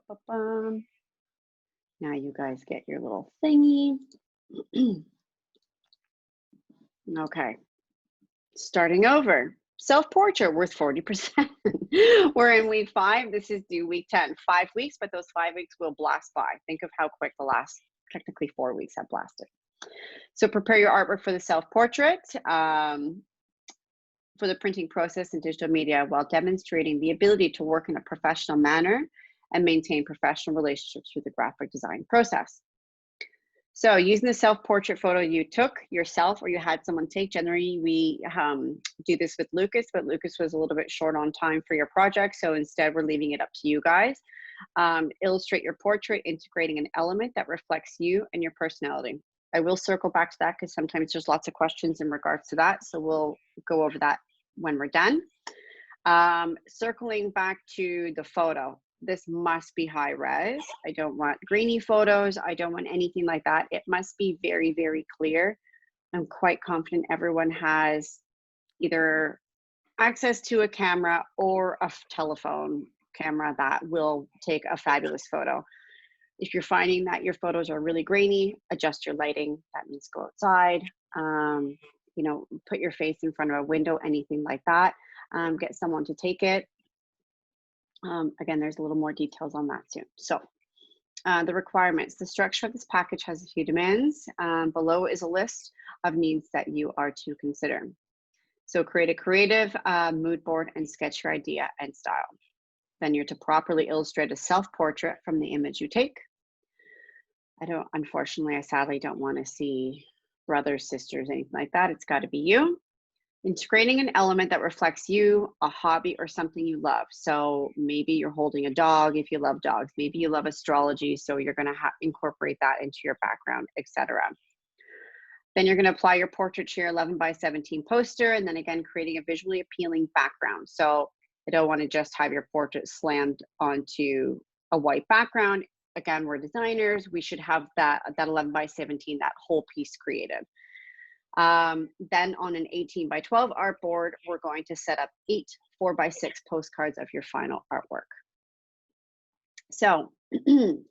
Ba-ba-bum. Now you guys get your little thingy. Okay, starting over. Self-portrait worth 40%. We're in week 5. This is due week 10. 5 weeks, but those 5 weeks will blast by. Think of how quick the last, technically 4 weeks have blasted. So prepare your artwork for the self-portrait, for the printing process and digital media while demonstrating the ability to work in a professional manner and maintain professional relationships through the graphic design process. So using the self-portrait photo you took yourself or you had someone take, generally we do this with Lucas, but Lucas was a little bit short on time for your project. So instead we're leaving it up to you guys. Illustrate your portrait, integrating an element that reflects you and your personality. I will circle back to that because sometimes there's lots of questions in regards to that. So we'll go over that when we're done. Circling back to the photo. This must be high res. I don't want grainy photos. I don't want anything like that. It must be very, very clear. I'm quite confident everyone has either access to a camera or a telephone camera that will take a fabulous photo. If you're finding that your photos are really grainy, adjust your lighting. That means go outside, you know, put your face in front of a window, anything like that. Get someone to take it. Again, there's a little more details on that soon. So the requirements, the structure of this package has a few demands. Below is a list of needs that you are to consider. So create a creative mood board and sketch your idea and style. Then you're to properly illustrate a self-portrait from the image you take. Unfortunately, I sadly don't want to see brothers, sisters, anything like that. It's got to be you. Integrating an element that reflects you, a hobby, or something you love. So maybe you're holding a dog if you love dogs. Maybe you love astrology, so you're going to incorporate that into your background, etc. Then you're going to apply your portrait to your 11 by 17 poster, and then again, creating a visually appealing background. So I don't want to just have your portrait slammed onto a white background. Again, we're designers. We should have that 11 by 17, that whole piece created. Then on an 18 by 12 artboard, we're going to set up 8 4 by 6 postcards of your final artwork. So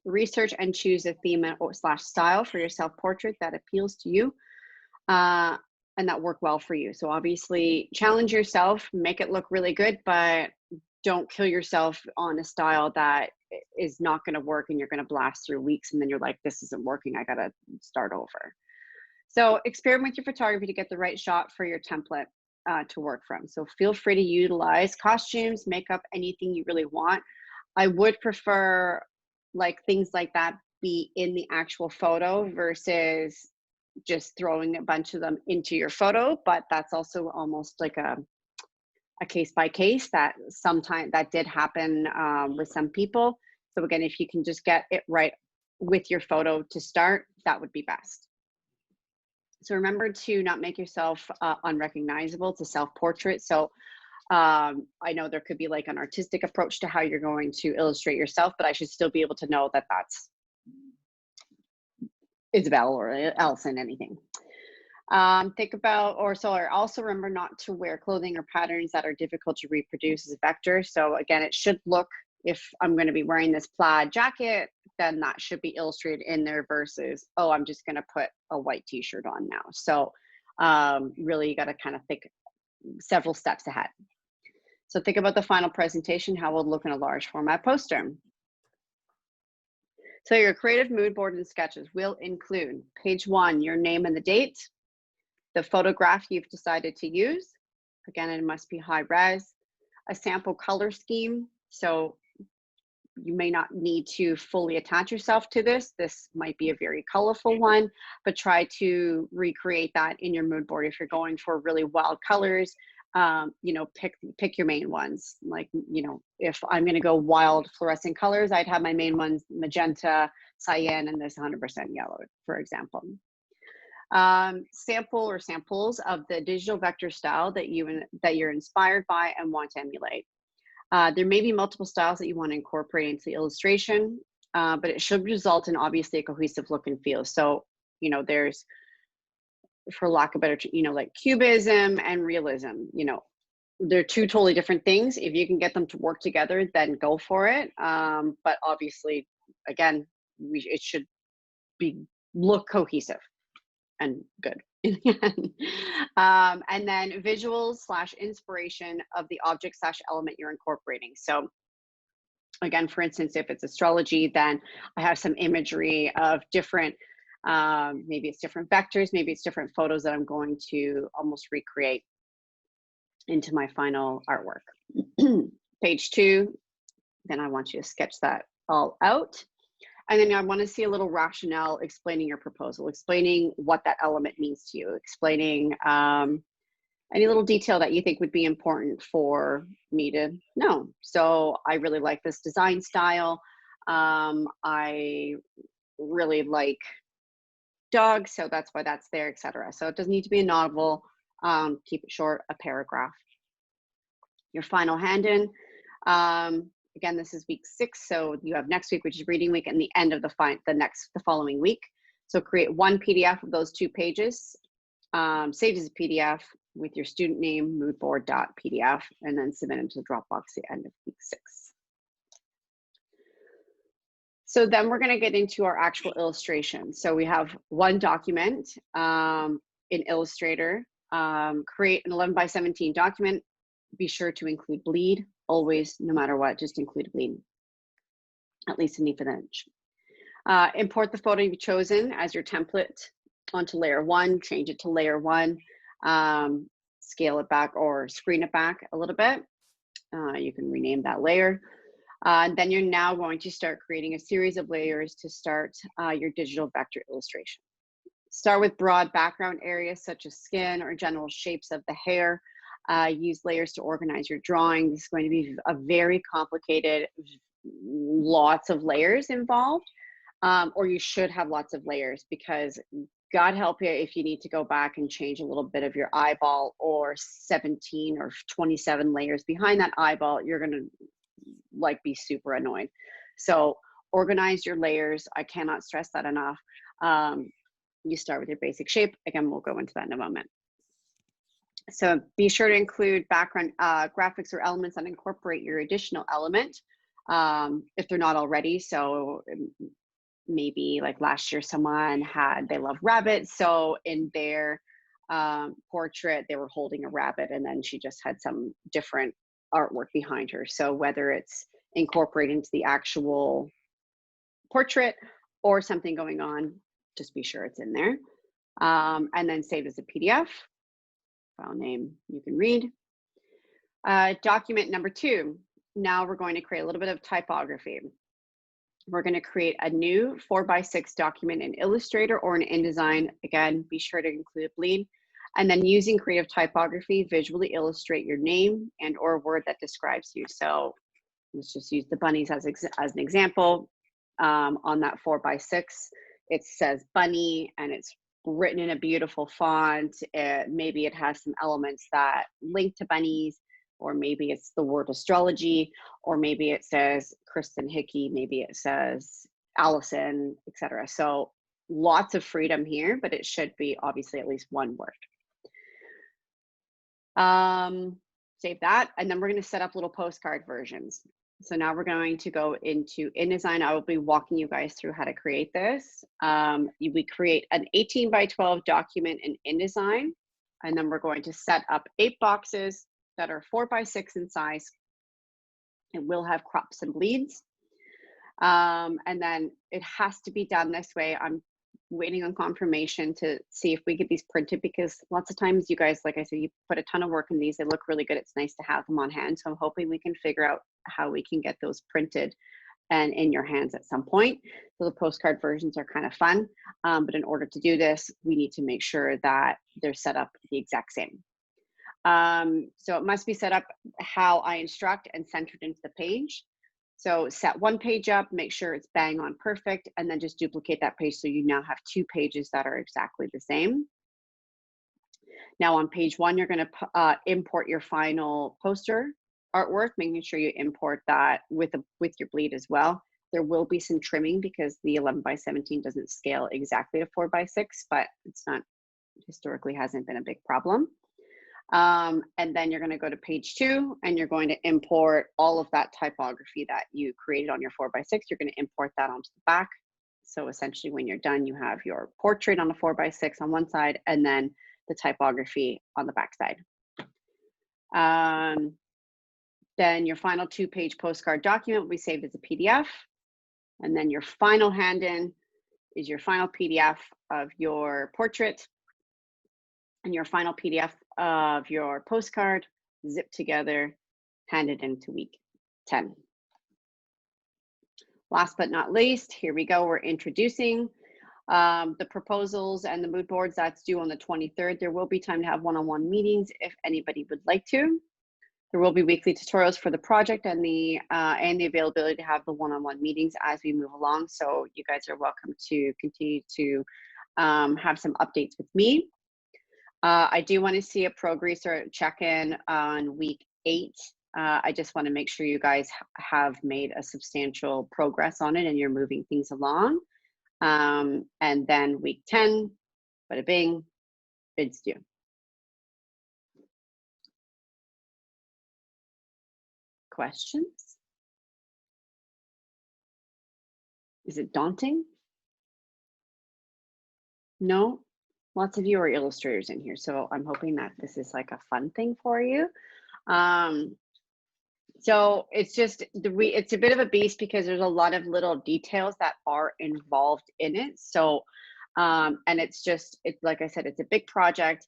research and choose a theme / style for your self-portrait that appeals to you and that work well for you. So obviously challenge yourself, make it look really good, but don't kill yourself on a style that is not going to work and you're going to blast through weeks and then you're like, this isn't working, I got to start over. So experiment with your photography to get the right shot for your template to work from. So feel free to utilize costumes, makeup, anything you really want. I would prefer like things like that be in the actual photo versus just throwing a bunch of them into your photo, but that's also almost like a case by case that sometimes that did happen with some people. So again, if you can just get it right with your photo to start, that would be best. So remember to not make yourself unrecognizable. It's a self-portrait. So I know there could be like an artistic approach to how you're going to illustrate yourself, but I should still be able to know that that's Isabel or Allison, anything. Think about, also remember not to wear clothing or patterns that are difficult to reproduce as a vector. So again, it should look, if I'm going to be wearing this plaid jacket, then that should be illustrated in there versus, oh, I'm just going to put a white t-shirt on now. So really you got to kind of think several steps ahead. So think about the final presentation, how it will look in a large format poster. So your creative mood board and sketches will include page 1, your name and the date, the photograph you've decided to use. Again, it must be high res, a sample color scheme. So you may not need to fully attach yourself to this. This might be a very colorful one, but try to recreate that in your mood board. If you're going for really wild colors, you know, pick your main ones. Like, you know, if I'm going to go wild fluorescent colors, I'd have my main ones magenta, cyan, and this 100% yellow, for example. Sample or samples of the digital vector style that you're inspired by and want to emulate. There may be multiple styles that you want to incorporate into the illustration, but it should result in obviously a cohesive look and feel. So, you know, there's, for lack of better, you know, like cubism and realism, you know, they're two totally different things. If you can get them to work together, then go for it. But obviously, again, it should look cohesive and good. And then visuals / inspiration of the object / element you're incorporating. So again, for instance, if it's astrology, then I have some imagery of different, maybe it's different vectors, maybe it's different photos that I'm going to almost recreate into my final artwork. Page 2, then I want you to sketch that all out. And then I want to see a little rationale explaining your proposal, explaining what that element means to you, explaining any little detail that you think would be important for me to know. So I really like this design style. I really like dogs, so that's why that's there, etc. So it doesn't need to be a novel. Keep it short, a paragraph. Your final hand in. Again, this is week 6, so you have next week, which is reading week, and the end of the following week. So create one PDF of those 2 pages, saved as a PDF with your student name, moodboard.pdf, and then submit into the Dropbox at the end of week 6. So then we're going to get into our actual illustration. So we have one document in Illustrator. Create an 11 by 17 document. Be sure to include bleed. Always, no matter what, just include bleed, at least an 1/8 inch. Import the photo you've chosen as your template onto layer 1, change it to layer 1, scale it back or screen it back a little bit. You can rename that layer. Then you're now going to start creating a series of layers to start your digital vector illustration. Start with broad background areas such as skin or general shapes of the hair. Use layers to organize your drawing. This is going to be a very complicated, lots of layers involved, or you should have lots of layers, because God help you if you need to go back and change a little bit of your eyeball, or 17 or 27 layers behind that eyeball. You're going to be super annoyed. So organize your layers. I cannot stress that enough. You start with your basic shape. Again, we'll go into that in a moment. So be sure to include background graphics or elements that incorporate your additional element if they're not already. So maybe like last year someone they love rabbits. So in their portrait, they were holding a rabbit, and then she just had some different artwork behind her. So whether it's incorporated into the actual portrait or something going on, just be sure it's in there. And then save as a PDF. File name you can read. Document number 2. Now we're going to create a little bit of typography. We're going to create a new 4x6 document in Illustrator or in InDesign. Again, be sure to include a bleed. And then using creative typography, visually illustrate your name and or word that describes you. So let's just use the bunnies as an example. On that 4x6, it says bunny, and it's written in a beautiful font. Maybe it has some elements that link to bunnies, or maybe it's the word astrology, or maybe it says Kristen Hickey, maybe it says Allison, etc. So lots of freedom here, but it should be obviously at least one word. Save that, and then we're going to set up little postcard versions. So now we're going to go into InDesign. I will be walking you guys through how to create this. We create an 18 by 12 document in InDesign, and then we're going to set up 8 boxes that are 4x6 in size. It will have crops and bleeds. And then it has to be done this way. I'm waiting on confirmation to see if we get these printed, because lots of times you guys, like I said, you put a ton of work in these. They look really good. It's nice to have them on hand. So I'm hoping we can figure out how we can get those printed and in your hands at some point. So the postcard versions are kind of fun. But in order to do this, we need to make sure that they're set up the exact same. So it must be set up how I instruct and centered into the page. So set one page up, make sure it's bang on perfect, and then just duplicate that page so you now have 2 pages that are exactly the same. Now on page 1, you're going to import your final poster artwork, making sure you import that with your bleed as well. There will be some trimming because the 11 by 17 doesn't scale exactly to 4x6, but it's not, historically hasn't been a big problem. And then you're going to go to page 2 and you're going to import all of that typography that you created on your 4x6. You're going to import that onto the back. So essentially when you're done, you have your portrait on the 4x6 on one side and then the typography on the back side. Then your final 2-page postcard document will be saved as a PDF. And then your final hand-in is your final PDF of your portrait and your final PDF of your postcard, zipped together, handed into week 10. Last but not least, here we go. We're introducing the proposals and the mood boards. That's due on the 23rd. There will be time to have one-on-one meetings if anybody would like to. There will be weekly tutorials for the project and the availability to have the one-on-one meetings as we move along. So you guys are welcome to continue to have some updates with me. I do want to see a progress or check-in on week 8. I just want to make sure you guys have made a substantial progress on it and you're moving things along. And then week 10, bada bing, bids due. Questions? Is it daunting? No? Lots of you are illustrators in here, so I'm hoping that this is like a fun thing for you. So it's just, it's a bit of a beast because there's a lot of little details that are involved in it. So, and it's like I said, it's a big project.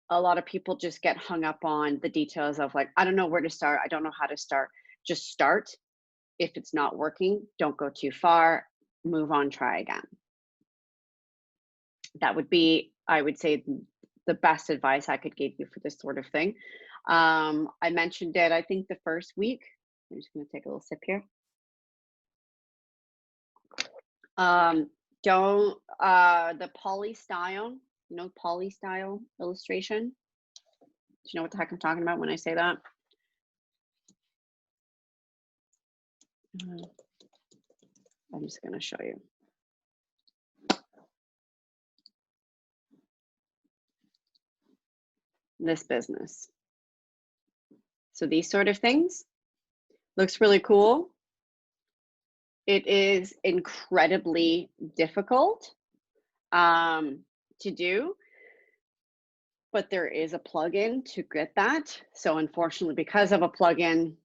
A lot of people just get hung up on the details of like, I don't know where to start. I don't know how to start. Just start. If it's not working, don't go too far, move on, try again. That would be, I would say, the best advice I could give you for this sort of thing. I mentioned it, I think the first week. I'm just going to take a little sip here. The poly style, poly style illustration. Do you know what the heck I'm talking about when I say that? I'm just going to show you. This business. So these sort of things looks really cool. It is incredibly difficult to do, but there is a plugin to get that. So unfortunately, because of a plugin,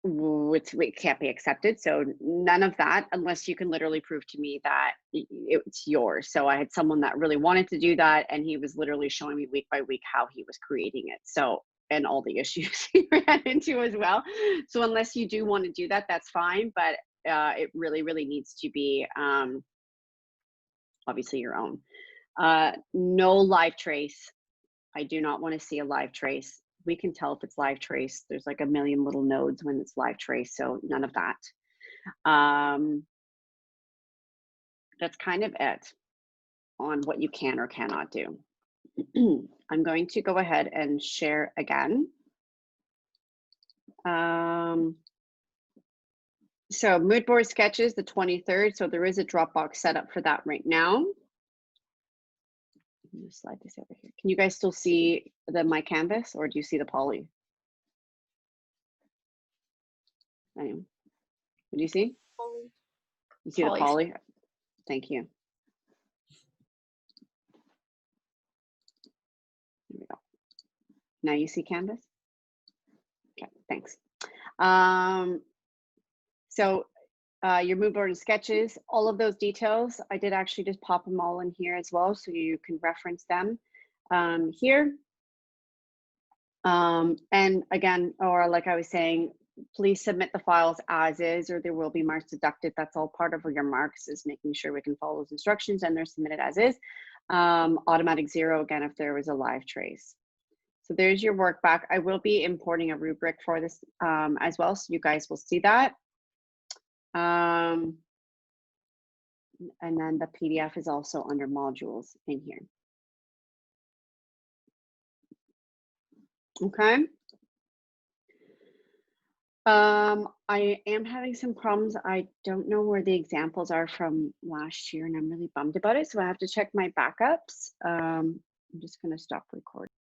it can't be accepted. So none of that, unless you can literally prove to me that it's yours. So I had someone that really wanted to do that, and he was literally showing me week by week how he was creating it. So, and all the issues he ran into as well. So unless you do want to do that, that's fine. But it really, really needs to be obviously your own. No live trace. I do not want to see a live trace. We can tell if it's live trace. There's like a million little nodes when it's live trace, so none of that. That's kind of it on what you can or cannot do. I'm going to go ahead and share again. So mood board sketches, the 23rd. So there is a Dropbox set up for that right now. I'm gonna slide this over here. Can you guys still see my canvas, or do you see the poly? Anyway, what do you see? Poly. You see the poly? Thank you. There we go. Now you see canvas? Okay, thanks. So your mood board and sketches, all of those details, I did actually just pop them all in here as well, so you can reference them here. And again, or like I was saying, please submit the files as is, or there will be marks deducted. That's all part of your marks, is making sure we can follow those instructions and they're submitted as is. Automatic 0, again, if there was a live trace. So there's your work back. I will be importing a rubric for this as well, so you guys will see that. And then the PDF is also under modules in here. Okay. I am having some problems. I don't know where the examples are from last year, and I'm really bummed about it. So I have to check my backups. I'm just going to stop recording.